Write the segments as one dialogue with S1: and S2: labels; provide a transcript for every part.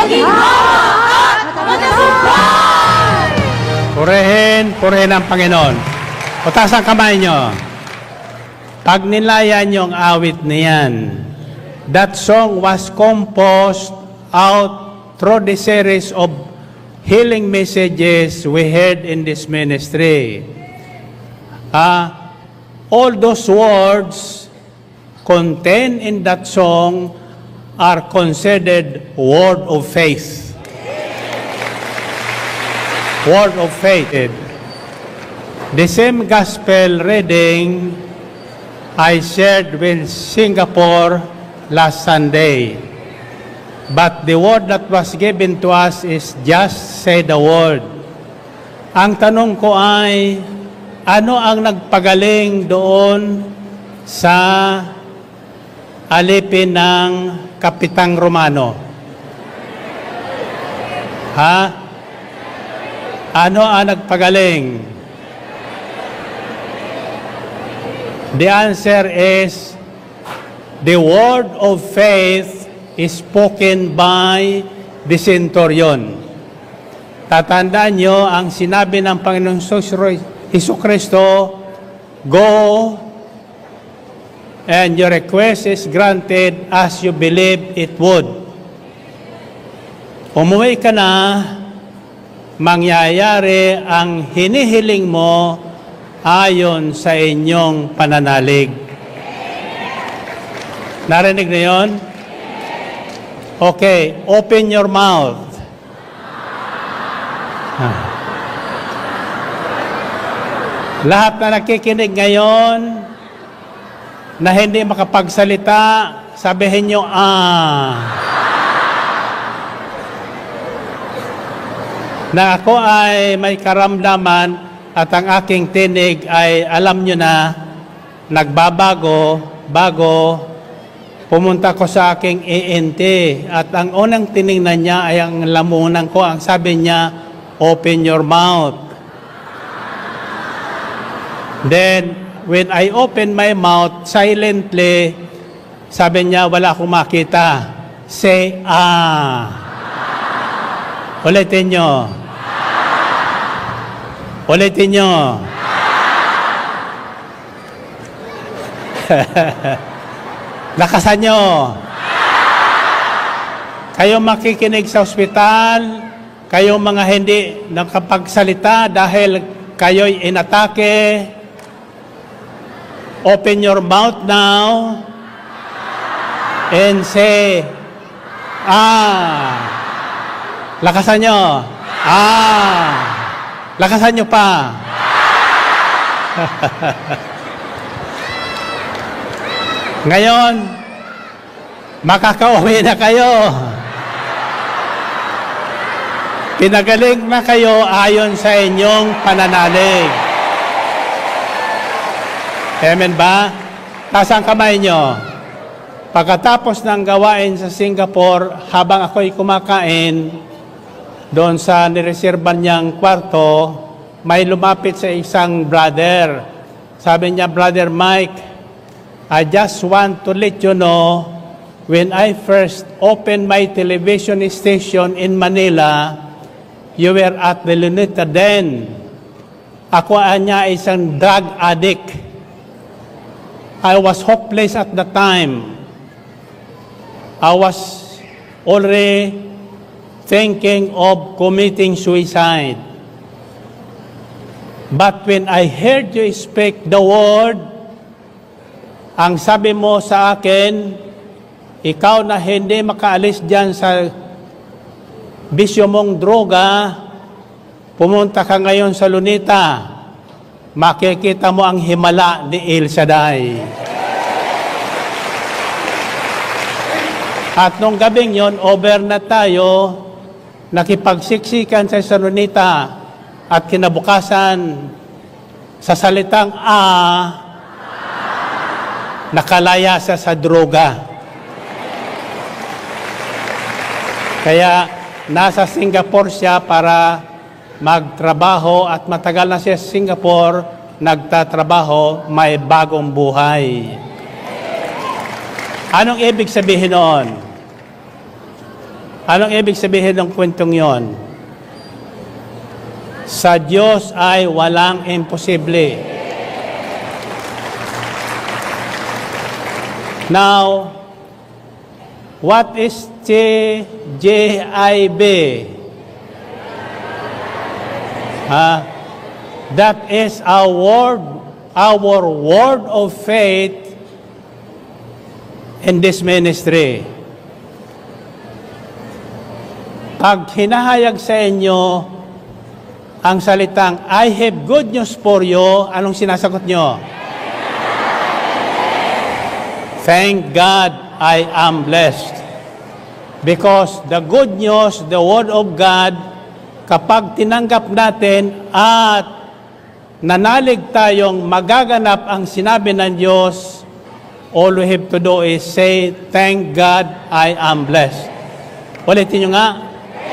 S1: maginhawa at matagumpay!
S2: Purihin ang Panginoon. Putaas ang kamay nyo. Pag nilayan yung awit niyan, that song was composed out through the series of healing messages we heard in this ministry. All those words contained in that song are considered word of faith. Word of faith. The same gospel reading I shared with Singapore last Sunday. But the word that was given to us is just say the word. Ang tanong ko ay, ano ang nagpagaling doon sa alipin ng Kapitang Romano? Ha? Ano ang nagpagaling? The answer is, the word of faith is spoken by the centurion. Tatandaan nyo ang sinabi ng Panginoong Jesucristo, go and your request is granted as you believe it would. Umuwi ka na, mangyayari ang hinihiling mo ayon sa inyong pananalig. Narinig na yun? Okay, open your mouth. Lahat na nakikinig ngayon na hindi makapagsalita, sabihin nyo, na ako ay may karamdaman at ang aking tinig ay alam nyo na nagbabago bago pumunta ko sa aking ENT. At ang unang tinignan niya ay ang lamunan ko. Ang sabi niya, open your mouth. Then, when I open my mouth, silently, sabi niya, wala akong makita. Say, Ulitin nyo. Ulitin nyo. Lakasan nyo. Kayong makikinig sa ospital, kayong mga hindi nakapagsalita dahil kayo'y inatake, open your mouth now and say, Lakasan nyo. Lakasan nyo pa. Ngayon, makakauwi na kayo. Pinagaling na kayo ayon sa inyong pananalig. Amen ba? Taas ang kamay nyo. Pagkatapos ng gawain sa Singapore, habang ako'y kumakain, doon sa nireserban niyang kwarto, may lumapit sa isang brother. Sabi niya, Brother Mike, I just want to let you know, when I first opened my television station in Manila, you were at the Luneta Den. Ako niya isang drug addict. I was hopeless at the time. I was already thinking of committing suicide. But when I heard you speak the word, ang sabi mo sa akin, ikaw na hindi makaalis dyan sa bisyo mong droga, pumunta ka ngayon sa Luneta, makikita mo ang himala ni El Shaddai. At nung gabing yon, over na tayo, nakipagsiksikan sa Luneta, at kinabukasan, sa salitang nakalaya siya sa droga. Kaya nasa Singapore siya para magtrabaho at matagal na siya sa Singapore, nagtatrabaho, may bagong buhay. Anong ibig sabihin noon? Anong ibig sabihin ng kwentong yon? Sa Diyos ay walang imposible. Now, what is TJIB? That is our word of faith in this ministry. Pag hinahayag sa inyo ang salitang, I have good news for you, anong sinasagot nyo? Thank God I am blessed. Because the good news, the Word of God, kapag tinanggap natin at nanalig tayong magaganap ang sinabi ng Diyos, all we have to do is say, thank God I am blessed. Ulitin nyo nga.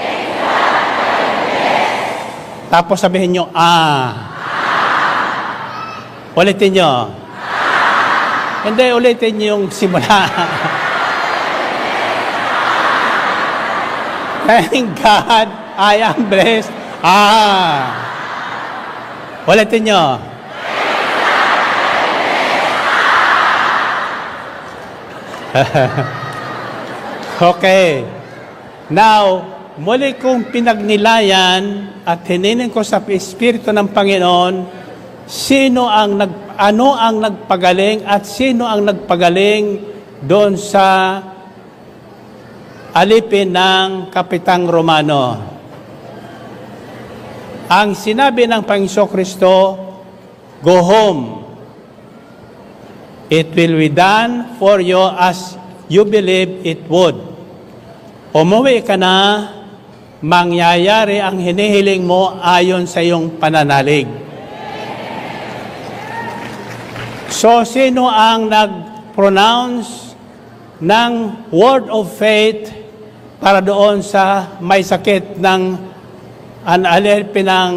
S1: Thank God I am blessed.
S2: Tapos sabihin nyo, Ulitin nyo. Hindi, ulitin nyo yung simula. Thank God I am blessed. Ulitin nyo. Okay. Now, muli kong pinagnilayan at hininin ko sa Espiritu ng Panginoon ano ang nagpagaling at sino ang nagpagaling doon sa alipin ng Kapitang Romano. Ang sinabi ng Panginoong Kristo, go home. It will be done for you as you believe it would. Umuwi ka na, mangyayari ang hinihiling mo ayon sa iyong pananalig. So, sino ang nag-pronounce ng word of faith para doon sa may sakit ng alipin ng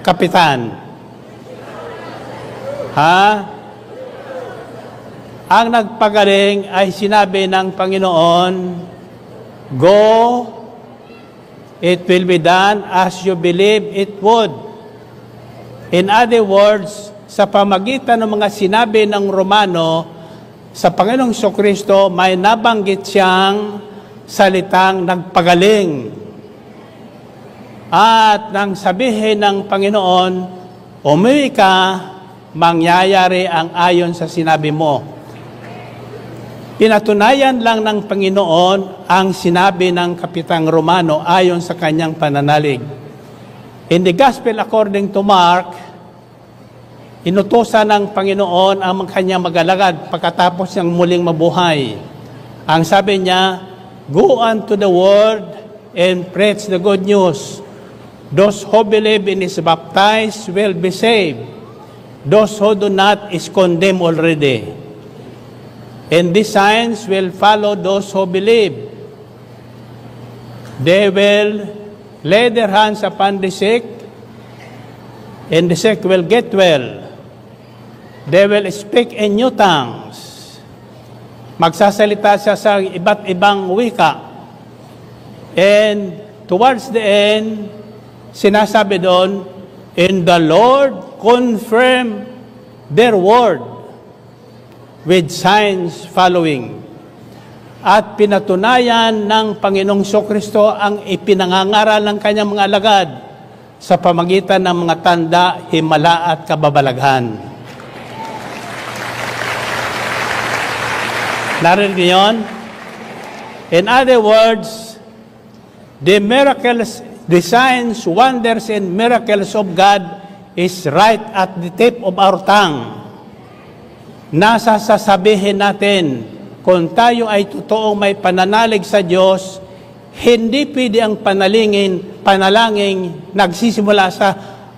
S2: kapitan? Ang nagpagaling ay sinabi ng Panginoon, go, it will be done as you believe it would. In other words, sa pamagitan ng mga sinabi ng Romano, sa Panginoong Kristo, may nabanggit siyang salitang nagpagaling. At nang sabihin ng Panginoon, umuwi ka, mangyayari ang ayon sa sinabi mo. Pinatunayan lang ng Panginoon ang sinabi ng Kapitang Romano ayon sa kanyang pananalig. In the Gospel according to Mark, inutosan ng Panginoon ang kanyang mag-alagad pagkatapos niyang muling mabuhay. Ang sabi niya, go unto the world and preach the good news. Those who believe and is baptized will be saved. Those who do not is condemned already. And these signs will follow those who believe. They will lay their hands upon the sick, and the sick will get well. They will speak in new tongues. Magsasalita siya sa iba't ibang wika. And towards the end, sinasabi doon, and the Lord confirm their word with signs following. At pinatunayan ng Panginoong Kristo ang ipinangangaral ng kanyang mga alagad sa pamagitan ng mga tanda, himala at kababalaghan. Narinig niyo yun? In other words, the miracles, the signs, wonders, and miracles of God is right at the tip of our tongue. Nasa sasabihin natin, kung tayo ay totoong may pananalig sa Diyos, hindi pwede ang panalangin nagsisimula sa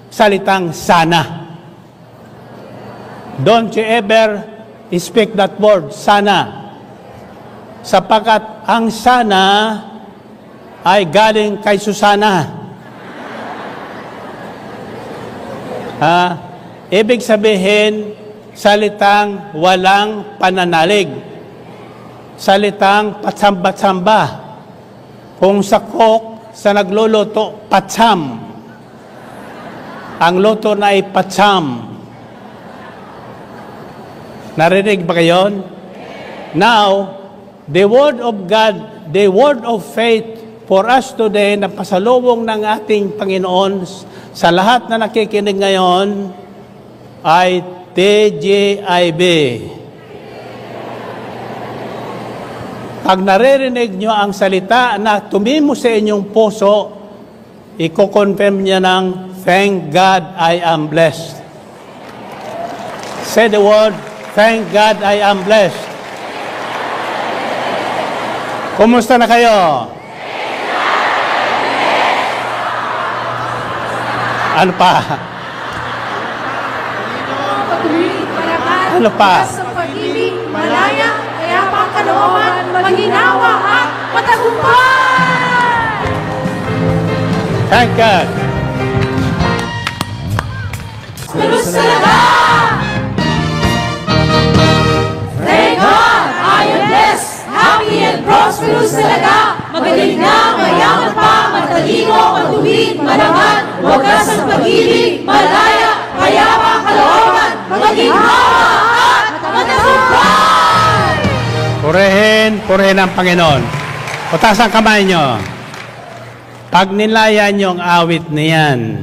S2: salitang sana. Don't you ever speak that word, sana. Sapagkat ang sana ay galing kay Susana. Ibig sabihin, salitang walang pananalig. Salitang patsamba-tsamba. Kung sa cook, sa nagluluto, patsam. Ang luto na ay patsam. Narinig ba kayo? Now, the Word of God, the Word of faith for us today na pasalubong ng ating Panginoon sa lahat na nakikinig ngayon ay TGIB. Pag naririnig nyo ang salita na tumimo sa inyong puso, i-confirm niya ng, thank God I am blessed. Say the word, thank God I am blessed. Kumusta na kayo? Ano pa? Ano pa?
S1: Sa pag-ibig, malaya, kaya pa kalooban, maginawa at matagumpay!
S2: Thank God.
S1: Prosperous talaga! Thank God, I am blessed, happy and prosperous talaga. Magaling na, mayaman pa, matalino, matuwid, malaman, wagas ang pag-ibig, malaya, kaya pa kalooban, maginawa at matagumpay!
S2: Purihin ang Panginoon. Putaas ang kamay nyo. Pag nilayan nyo ang awit niyan,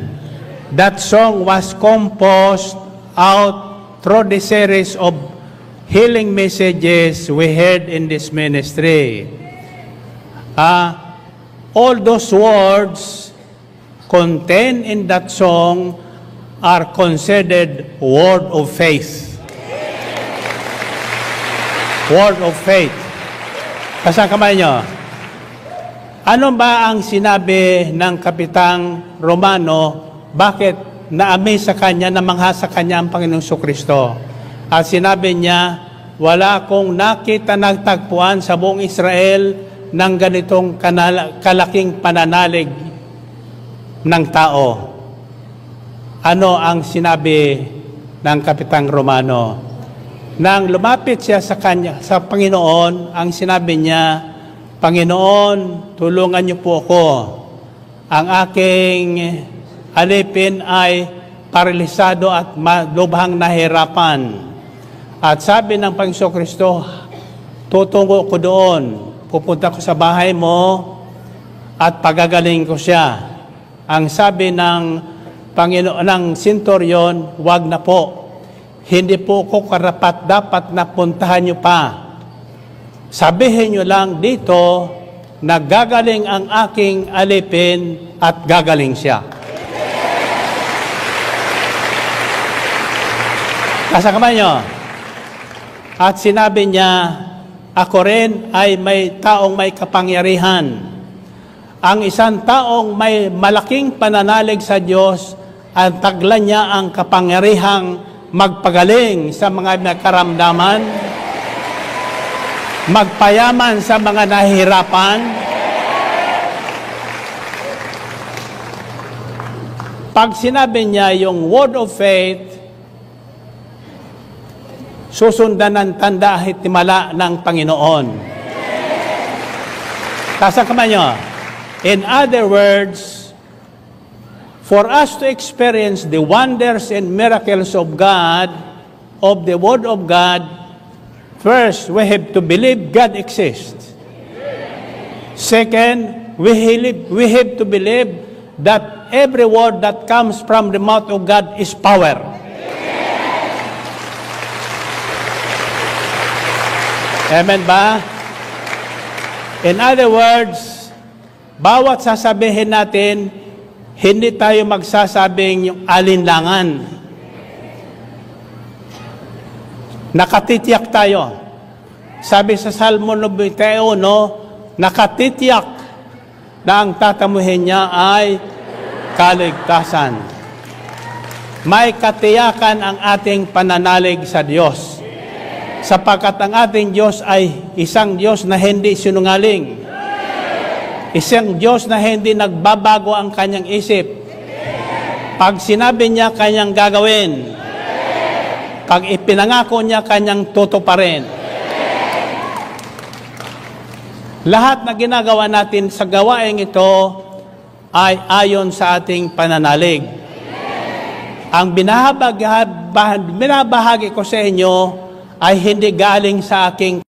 S2: that song was composed out through the series of healing messages we heard in this ministry. All those words contained in that song are considered word of faith. Word of faith. Kasang kamay nyo. Ano ba ang sinabi ng Kapitang Romano? Bakit na-amaze sa kanya, namangha sa kanya ang Panginoong Kristo? At sinabi niya, wala akong nakita nagtagpuan sa buong Israel ng ganitong kalaking pananalig ng tao. Ano ang sinabi ng Kapitang Romano? Nang lumapit siya sa kanya, sa Panginoon, ang sinabi niya, Panginoon, tulungan niyo po ako. Ang aking alipin ay paralisado at lubhang nahirapan. At sabi ng Panginoong Kristo, tutungo ko doon. Pupunta ko sa bahay mo at pagagaling ko siya. Ang sabi ng Panginoon ng senturyon, wag na po. Hindi po ko karapat-dapat na puntahan niyo pa. Sabihin niyo lang dito na gagaling ang aking alipin at gagaling siya. Nasa kamay niyo. At sinabi niya, ako rin ay may taong may kapangyarihan. Ang isang taong may malaking pananalig sa Diyos, ang taglan niya ang kapangyarihang magpagaling sa mga nakaramdaman, magpayaman sa mga nahihirapan. Pag sinabi niya yung word of faith, susundan ng tanda at timala ng Panginoon. Kasang kamay nyo. In other words, for us to experience the wonders and miracles of God, of the Word of God, first, we have to believe God exists. Second, we have to believe that every word that comes from the mouth of God is power. Amen ba? In other words, bawat sasabihin natin, hindi tayo magsasabing yung alinlangan. Nakatitiyak tayo. Sabi sa Salmo 91, nakatitiyak na ang tatamuhin niya ay kaligtasan. May katiyakan ang ating pananalig sa Diyos. Sapagkat ang ating Diyos ay isang Diyos na hindi sinungaling. Isang Diyos na hindi nagbabago ang kanyang isip. Pag sinabi niya, kanyang gagawin. Pag ipinangako niya, kanyang tutuparin. Lahat na ginagawa natin sa gawaing ito ay ayon sa ating pananalig. Ang binabahagi ko sa inyo ay hindi galing sa aking